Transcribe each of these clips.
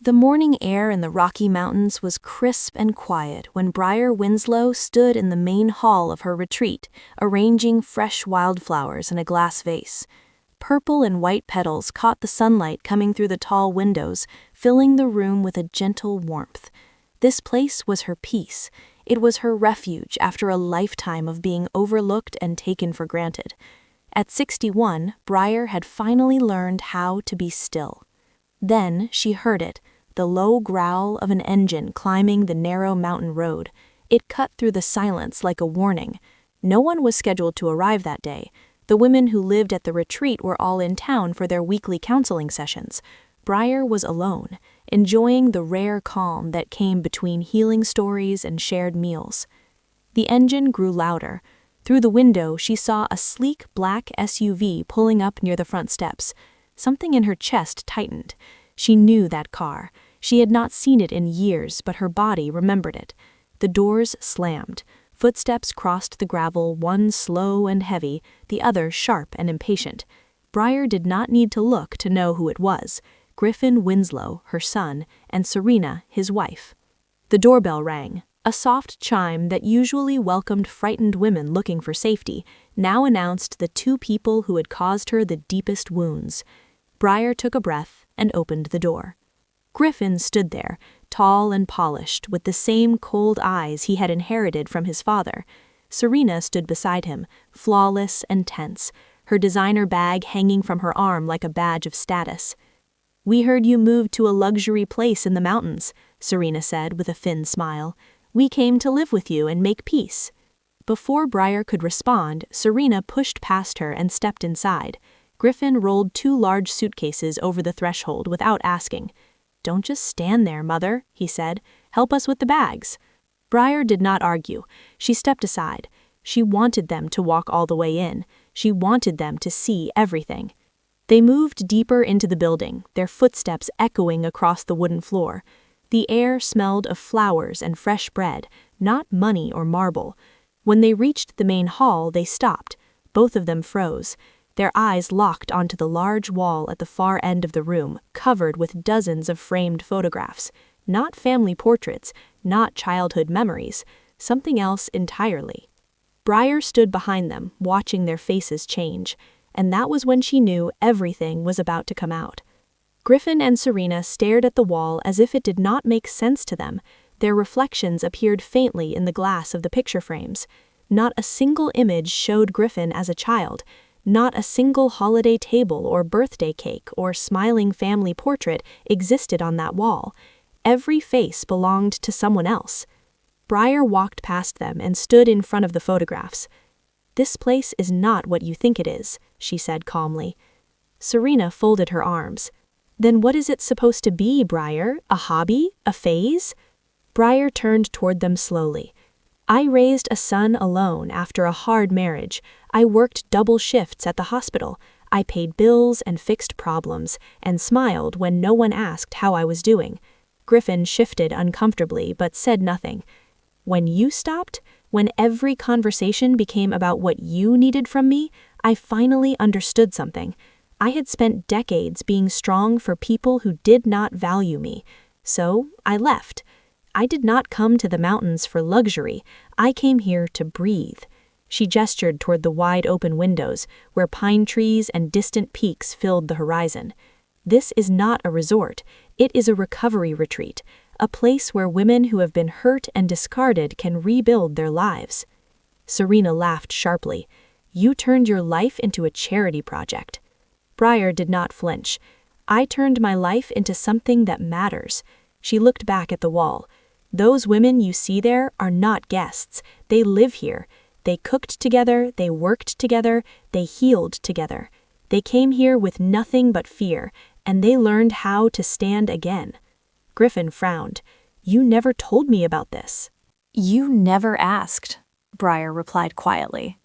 The morning air in the Rocky Mountains was crisp and quiet when Briar Winslow stood in the main hall of her retreat, arranging fresh wildflowers in a glass vase. Purple and white petals caught the sunlight coming through the tall windows, filling the room with a gentle warmth. This place was her peace. It was her refuge after a lifetime of being overlooked and taken for granted. At 61, Briar had finally learned how to be still. Then she heard it, the low growl of an engine climbing the narrow mountain road. It cut through the silence like a warning. No one was scheduled to arrive that day. The women who lived at the retreat were all in town for their weekly counseling sessions. Briar was alone, enjoying the rare calm that came between healing stories and shared meals. The engine grew louder. Through the window, she saw a sleek black SUV pulling up near the front steps. Something in her chest tightened. She knew that car. She had not seen it in years, but her body remembered it. The doors slammed. Footsteps crossed the gravel, one slow and heavy, the other sharp and impatient. Briar did not need to look to know who it was. Griffin Winslow, her son, and Serena, his wife. The doorbell rang. A soft chime that usually welcomed frightened women looking for safety now announced the two people who had caused her the deepest wounds. Briar took a breath and opened the door. Griffin stood there, tall and polished, with the same cold eyes he had inherited from his father. Serena stood beside him, flawless and tense, her designer bag hanging from her arm like a badge of status. "We heard you moved to a luxury place in the mountains," Serena said with a thin smile. "We came to live with you and make peace." Before Briar could respond, Serena pushed past her and stepped inside. Griffin rolled two large suitcases over the threshold without asking. "Don't just stand there, Mother," he said. "Help us with the bags." Briar did not argue. She stepped aside. She wanted them to walk all the way in. She wanted them to see everything. They moved deeper into the building, their footsteps echoing across the wooden floor. The air smelled of flowers and fresh bread, not money or marble. When they reached the main hall, they stopped. Both of them froze. Their eyes locked onto the large wall at the far end of the room, covered with dozens of framed photographs. Not family portraits, not childhood memories, something else entirely. Briar stood behind them, watching their faces change, and that was when she knew everything was about to come out. Griffin and Serena stared at the wall as if it did not make sense to them. Their reflections appeared faintly in the glass of the picture frames. Not a single image showed Griffin as a child. Not a single holiday table or birthday cake or smiling family portrait existed on that wall. Every face belonged to someone else. Briar walked past them and stood in front of the photographs. "This place is not what you think it is," she said calmly. Serena folded her arms. "Then what is it supposed to be, Briar? A hobby? A phase?" Briar turned toward them slowly. "I raised a son alone after a hard marriage. I worked double shifts at the hospital. I paid bills and fixed problems, and smiled when no one asked how I was doing." Griffin shifted uncomfortably but said nothing. "When you stopped, when every conversation became about what you needed from me, I finally understood something. I had spent decades being strong for people who did not value me. So I left. I did not come to the mountains for luxury. I came here to breathe." She gestured toward the wide-open windows, where pine trees and distant peaks filled the horizon. "This is not a resort. It is a recovery retreat, a place where women who have been hurt and discarded can rebuild their lives." Serena laughed sharply. "You turned your life into a charity project." Briar did not flinch. "I turned my life into something that matters." She looked back at the wall. "Those women you see there are not guests. They live here. They cooked together, they worked together, they healed together. They came here with nothing but fear, and they learned how to stand again." Griffin frowned. "You never told me about this." "You never asked," Briar replied quietly.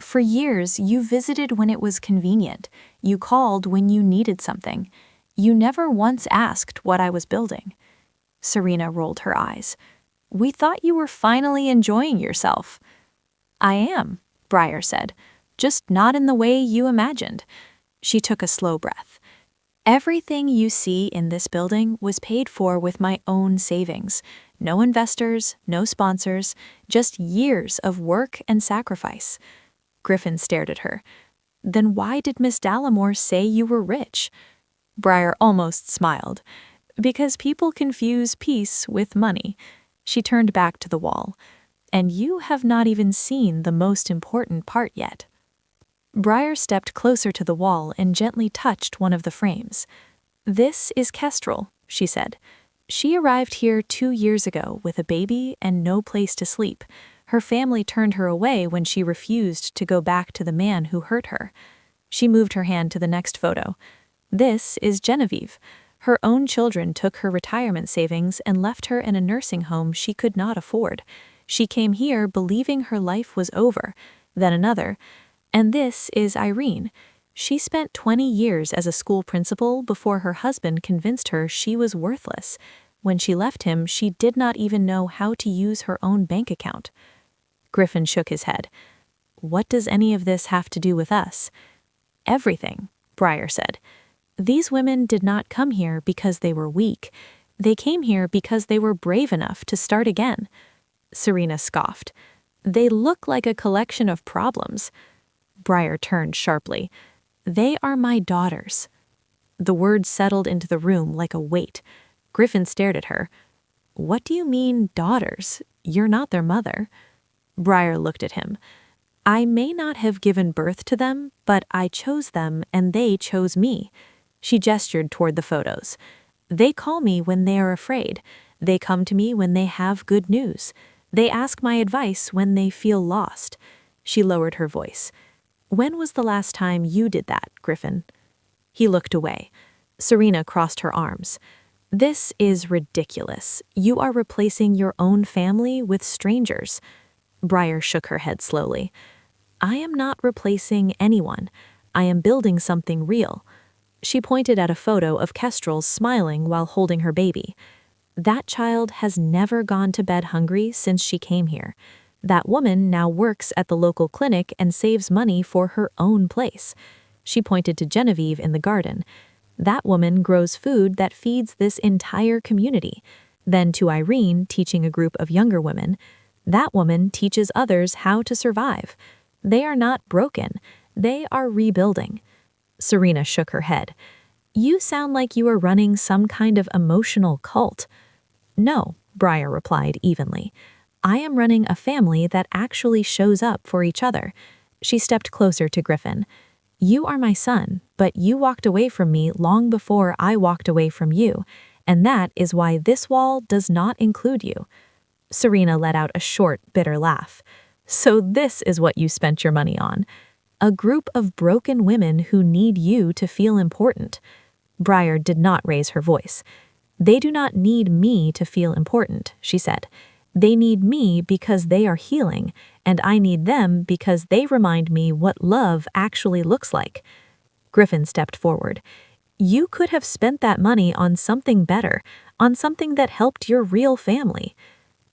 "For years, you visited when it was convenient. You called when you needed something. You never once asked what I was building." Serena rolled her eyes. "We thought you were finally enjoying yourself." "I am," Briar said, "just not in the way you imagined." She took a slow breath. Everything you see in this building was paid for with my own savings. No investors, no sponsors, just years of work and sacrifice. Griffin stared at her. Then why did Miss Dallimore say you were rich? Briar almost smiled. Because people confuse peace with money. She turned back to the wall. And you have not even seen the most important part yet. Briar stepped closer to the wall and gently touched one of the frames. This is Kestrel, she said. She arrived here 2 years ago with a baby and no place to sleep. Her family turned her away when she refused to go back to the man who hurt her. She moved her hand to the next photo. This is Genevieve. Her own children took her retirement savings and left her in a nursing home she could not afford. She came here believing her life was over. Then another. And this is Irene. She spent 20 years as a school principal before her husband convinced her she was worthless. When she left him, she did not even know how to use her own bank account. Griffin shook his head. What does any of this have to do with us? Everything, Briar said. These women did not come here because they were weak. They came here because they were brave enough to start again. Serena scoffed. They look like a collection of problems. Briar turned sharply. They are my daughters. The words settled into the room like a weight. Griffin stared at her. What do you mean, daughters? You're not their mother. Briar looked at him. I may not have given birth to them, but I chose them and they chose me. She gestured toward the photos. They call me when they are afraid. They come to me when they have good news. They ask my advice when they feel lost. She lowered her voice. When was the last time you did that, Griffin? He looked away. Serena crossed her arms. This is ridiculous. You are replacing your own family with strangers. Briar shook her head slowly. I am not replacing anyone. I am building something real. She pointed at a photo of Kestrel smiling while holding her baby. That child has never gone to bed hungry since she came here. That woman now works at the local clinic and saves money for her own place. She pointed to Genevieve in the garden. That woman grows food that feeds this entire community. Then to Irene, teaching a group of younger women. That woman teaches others how to survive. They are not broken. They are rebuilding. Serena shook her head. You sound like you are running some kind of emotional cult. No, Briar replied evenly. I am running a family that actually shows up for each other. She stepped closer to Griffin. You are my son, but you walked away from me long before I walked away from you, and that is why this wall does not include you. Serena let out a short, bitter laugh. So this is what you spent your money on. A group of broken women who need you to feel important. Briar did not raise her voice. They do not need me to feel important, she said. They need me because they are healing, and I need them because they remind me what love actually looks like. Griffin stepped forward. You could have spent that money on something better, on something that helped your real family.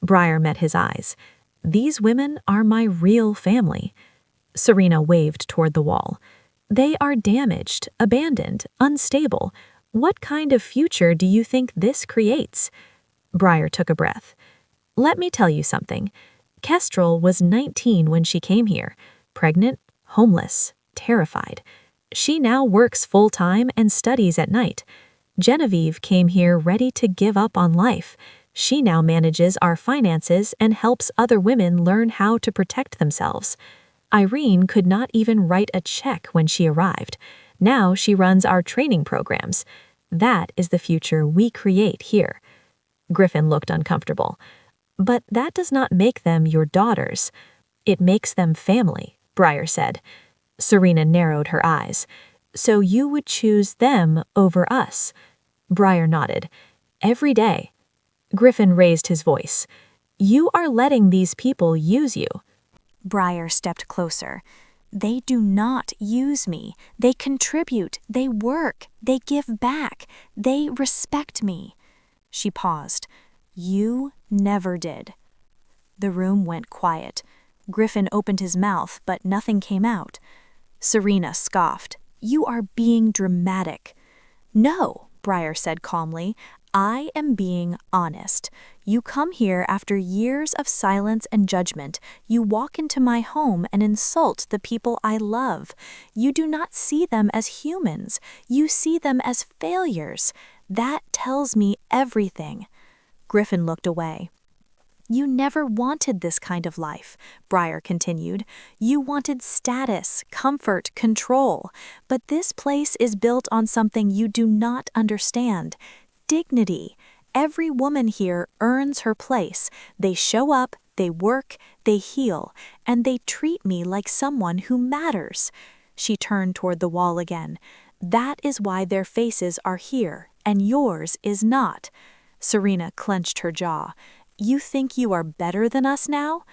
Briar met his eyes. These women are my real family. Serena waved toward the wall. They are damaged, abandoned, unstable. What kind of future do you think this creates? Briar took a breath. Let me tell you something. Kestrel was 19 when she came here, pregnant, homeless, terrified. She now works full-time and studies at night. Genevieve came here ready to give up on life. She now manages our finances and helps other women learn how to protect themselves. Irene could not even write a check when she arrived. Now she runs our training programs. That is the future we create here. Griffin looked uncomfortable. But that does not make them your daughters. It makes them family, Briar said. Serena narrowed her eyes. So you would choose them over us? Briar nodded. Every day. Griffin raised his voice. You are letting these people use you. Briar stepped closer. They do not use me. They contribute. They work. They give back. They respect me. She paused. You never did. The room went quiet. Griffin opened his mouth, but nothing came out. Serena scoffed. You are being dramatic. No, Briar said calmly. I am being honest. You come here after years of silence and judgment. You walk into my home and insult the people I love. You do not see them as humans. You see them as failures. That tells me everything. Griffin looked away. You never wanted this kind of life, Briar continued. You wanted status, comfort, control. But this place is built on something you do not understand. Dignity. Every woman here earns her place. They show up, they work, they heal, and they treat me like someone who matters. She turned toward the wall again. That is why their faces are here, and yours is not. Serena clenched her jaw. You think you are better than us now?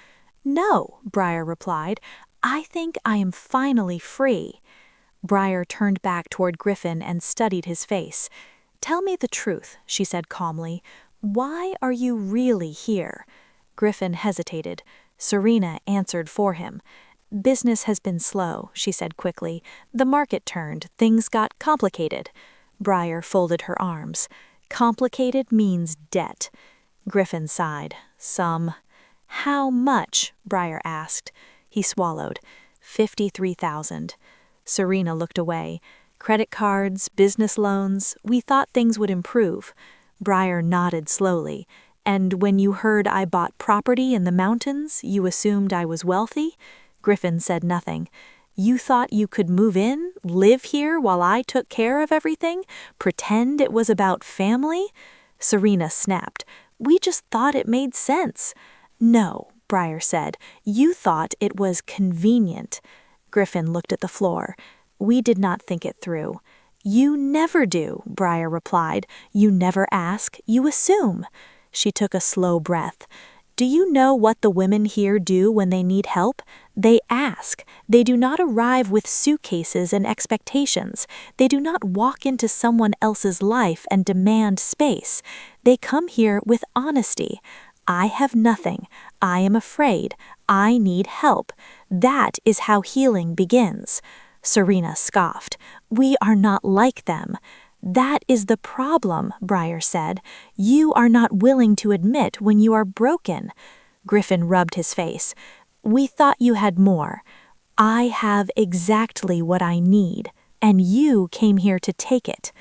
No, Briar replied. I think I am finally free. Briar turned back toward Griffin and studied his face. Tell me the truth, she said calmly. Why are you really here? Griffin hesitated. Serena answered for him. Business has been slow, she said quickly. The market turned. Things got complicated. Briar folded her arms. Complicated means debt. Griffin sighed. Some. How much? Briar asked. He swallowed. 53,000. Serena looked away. Credit cards, business loans, we thought things would improve. Briar nodded slowly. And when you heard I bought property in the mountains, you assumed I was wealthy? Griffin said nothing. You thought you could move in, live here while I took care of everything, pretend it was about family? Serena snapped. We just thought it made sense. No, Briar said. You thought it was convenient. Griffin looked at the floor. We did not think it through. You never do, Briar replied. You never ask, you assume. She took a slow breath. Do you know what the women here do when they need help? They ask. They do not arrive with suitcases and expectations. They do not walk into someone else's life and demand space. They come here with honesty. I have nothing. I am afraid. I need help. That is how healing begins. Serena scoffed. We are not like them. That is the problem, Briar said. You are not willing to admit when you are broken. Griffin rubbed his face. We thought you had more. I have exactly what I need, and you came here to take it.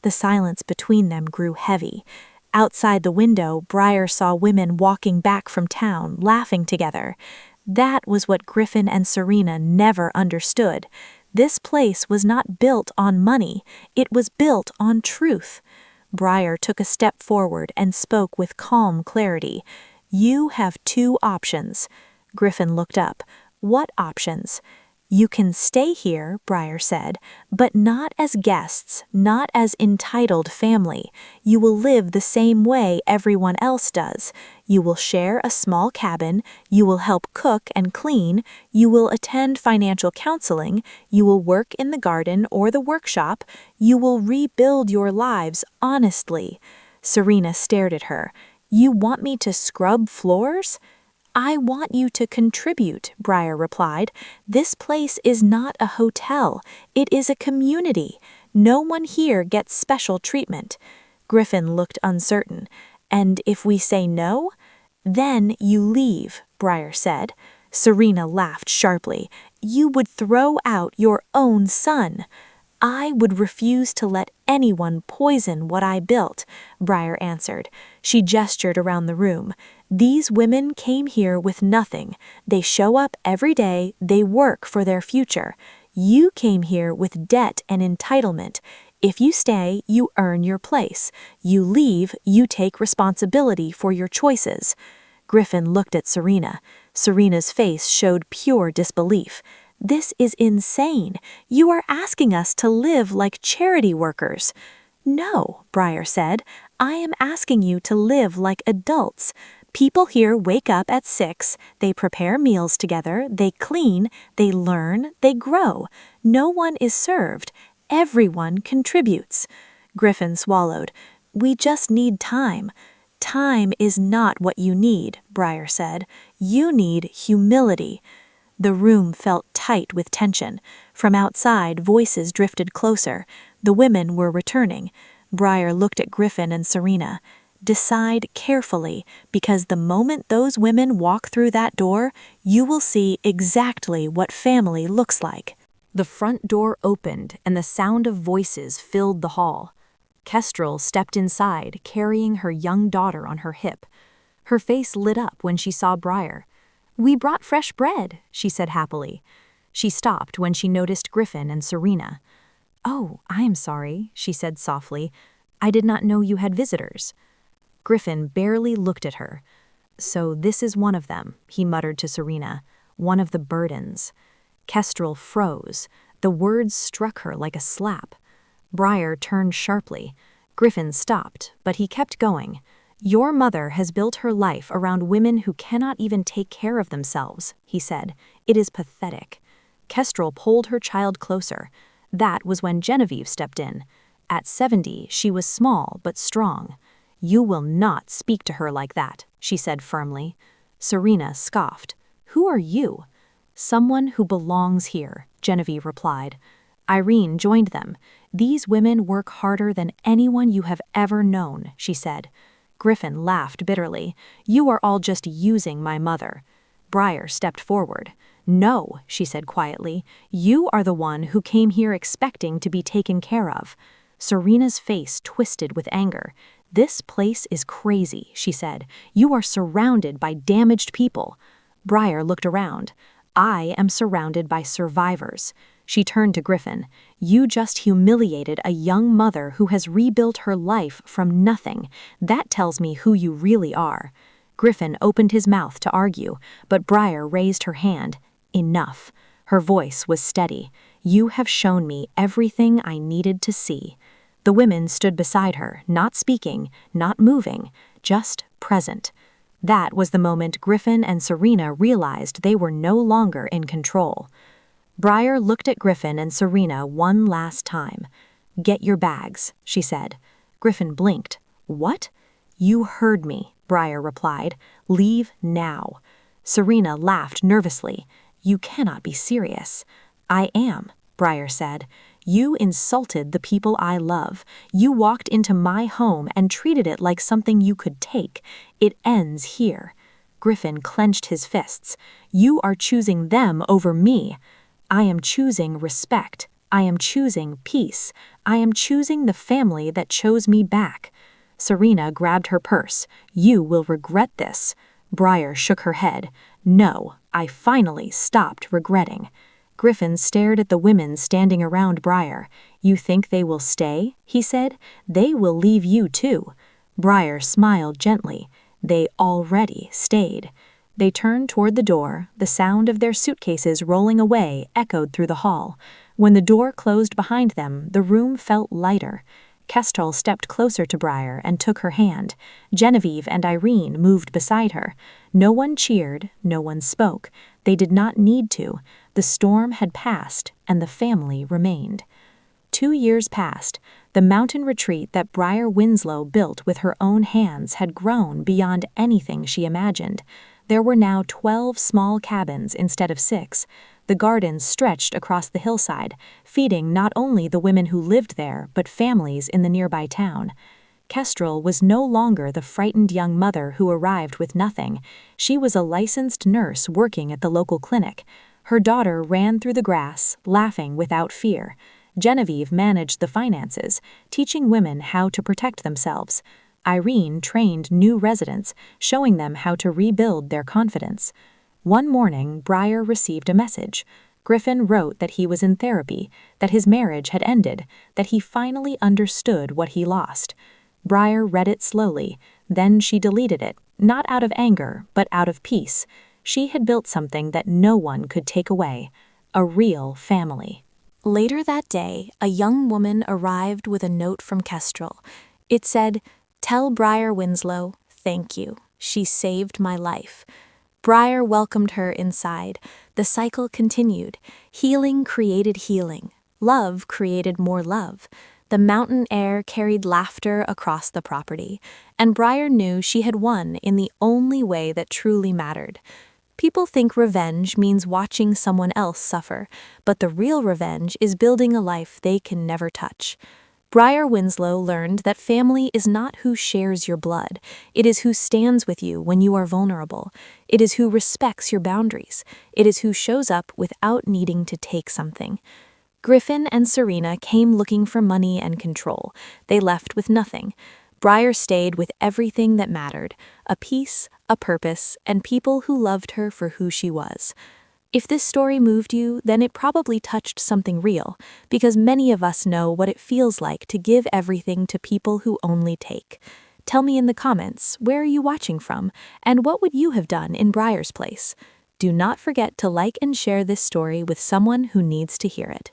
The silence between them grew heavy. Outside the window, Briar saw women walking back from town, laughing together. That was what Griffin and Serena never understood. This place was not built on money, it was built on truth. Briar took a step forward and spoke with calm clarity. You have two options. Griffin looked up. What options? You can stay here, Briar said, but not as guests, not as entitled family. You will live the same way everyone else does. You will share a small cabin, you will help cook and clean, you will attend financial counseling, you will work in the garden or the workshop, you will rebuild your lives honestly. Serena stared at her. You want me to scrub floors? I want you to contribute, Briar replied. This place is not a hotel. It is a community. No one here gets special treatment. Griffin looked uncertain. And if we say no? Then you leave, Briar said. Serena laughed sharply. You would throw out your own son. I would refuse to let anyone poison what I built, Briar answered. She gestured around the room. These women came here with nothing. They show up every day, they work for their future. You came here with debt and entitlement. If you stay, you earn your place. You leave, you take responsibility for your choices. Griffin looked at Serena. Serena's face showed pure disbelief. This is insane. You are asking us to live like charity workers. No, Briar said. I am asking you to live like adults. People here wake up at 6, they prepare meals together, they clean, they learn, they grow. No one is served. Everyone contributes. Griffin swallowed. We just need time. Time is not what you need, Briar said. You need humility. The room felt tight with tension. From outside, voices drifted closer. The women were returning. Briar looked at Griffin and Serena. Decide carefully, because the moment those women walk through that door, you will see exactly what family looks like. The front door opened and the sound of voices filled the hall. Kestrel stepped inside, carrying her young daughter on her hip. Her face lit up when she saw Briar. "We brought fresh bread," she said happily. She stopped when she noticed Griffin and Serena. "Oh, I am sorry," she said softly. "I did not know you had visitors." Griffin barely looked at her. "So this is one of them," he muttered to Serena. "One of the burdens." Kestrel froze. The words struck her like a slap. Briar turned sharply. Griffin stopped, but he kept going. "Your mother has built her life around women who cannot even take care of themselves," he said. "It is pathetic." Kestrel pulled her child closer. That was when Genevieve stepped in. At 70, she was small but strong. "You will not speak to her like that," she said firmly. Serena scoffed. "Who are you?" "Someone who belongs here," Genevieve replied. Irene joined them. "These women work harder than anyone you have ever known," she said. Griffin laughed bitterly. "You are all just using my mother." Briar stepped forward. "No," she said quietly. "You are the one who came here expecting to be taken care of." Serena's face twisted with anger. "This place is crazy," she said. "You are surrounded by damaged people." Briar looked around. "I am surrounded by survivors." She turned to Griffin. "You just humiliated a young mother who has rebuilt her life from nothing. That tells me who you really are." Griffin opened his mouth to argue, but Briar raised her hand. "Enough." Her voice was steady. "You have shown me everything I needed to see." The women stood beside her, not speaking, not moving, just present. That was the moment Griffin and Serena realized they were no longer in control. Briar looked at Griffin and Serena one last time. "Get your bags," she said. Griffin blinked. "What?" "You heard me," Briar replied. "Leave now." Serena laughed nervously. "You cannot be serious." "I am," Briar said. "You insulted the people I love. You walked into my home and treated it like something you could take. It ends here." Griffin clenched his fists. "You are choosing them over me." "I am choosing respect. I am choosing peace. I am choosing the family that chose me back." Serena grabbed her purse. "You will regret this." Briar shook her head. "No, I finally stopped regretting." Griffin stared at the women standing around Briar. "You think they will stay?" he said. "They will leave you too." Briar smiled gently. "They already stayed." They turned toward the door. The sound of their suitcases rolling away echoed through the hall. When the door closed behind them, the room felt lighter. Kestrel stepped closer to Briar and took her hand. Genevieve and Irene moved beside her. No one cheered, no one spoke. They did not need to. The storm had passed, and the family remained. 2 years passed. The mountain retreat that Briar Winslow built with her own hands had grown beyond anything she imagined. There were now 12 small cabins instead of 6. The gardens stretched across the hillside, feeding not only the women who lived there, but families in the nearby town. Kestrel was no longer the frightened young mother who arrived with nothing. She was a licensed nurse working at the local clinic. Her daughter ran through the grass, laughing without fear. Genevieve managed the finances, teaching women how to protect themselves. Irene trained new residents, showing them how to rebuild their confidence. One morning, Briar received a message. Griffin wrote that he was in therapy, that his marriage had ended, that he finally understood what he lost. Briar read it slowly, then she deleted it, not out of anger, but out of peace. She had built something that no one could take away, a real family. Later that day, a young woman arrived with a note from Kestrel. It said, "Tell Briar Winslow, thank you. She saved my life." Briar welcomed her inside. The cycle continued. Healing created healing. Love created more love. The mountain air carried laughter across the property, and Briar knew she had won in the only way that truly mattered. People think revenge means watching someone else suffer, but the real revenge is building a life they can never touch. Briar Winslow learned that family is not who shares your blood. It is who stands with you when you are vulnerable. It is who respects your boundaries. It is who shows up without needing to take something. Griffin and Serena came looking for money and control. They left with nothing. Briar stayed with everything that mattered: a peace, a purpose, and people who loved her for who she was. If this story moved you, then it probably touched something real, because many of us know what it feels like to give everything to people who only take. Tell me in the comments, where are you watching from, and what would you have done in Briar's place? Do not forget to like and share this story with someone who needs to hear it.